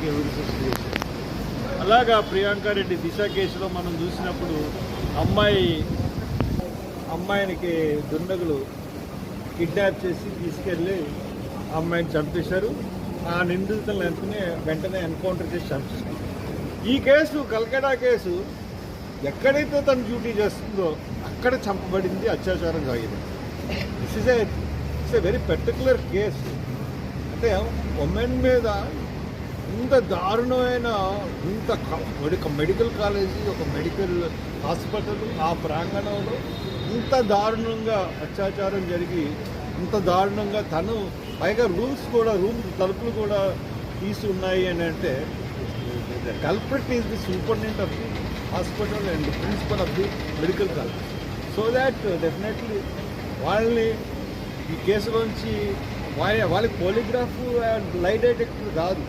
చేయడానికి ఉరిశిక్ష చేశారు. అలాగా ప్రియాంక రెడ్డి దిశ కేసులో మనం చూసినప్పుడు అమ్మాయినికి దుండగులు కిడ్నాప్ చేసి తీసుకెళ్ళి అమ్మాయిని చంపేశారు. ఆ నిందితులను వెంటనే ఎన్కౌంటర్ చేసి చంపేశారు. ఈ కేసు కల్కటా కేసు ఎక్కడైతే తను డ్యూటీ చేస్తుందో అక్కడ చంపబడింది, అత్యాచారం జరిగింది. It's a very particular case. అంటే ఉమెన్ మీద ఇంత దారుణమైన మెడికల్ కాలేజీ, ఒక మెడికల్ హాస్పిటల్, ఆ ప్రాంగణంలో ఇంత దారుణంగా అత్యాచారం జరిగి ఇంత దారుణంగా తను పైగా రూమ్ తలుపులు కూడా తీసి ఉన్నాయి అని అంటే the culprit is the superintendent of the hospital and principal of the medical college. So that definitely వాళ్ళని ఈ కేసులోంచి వాళ్ళకి పాలిగ్రాఫ్ అండ్ లై డిటెక్టర్ కాదు,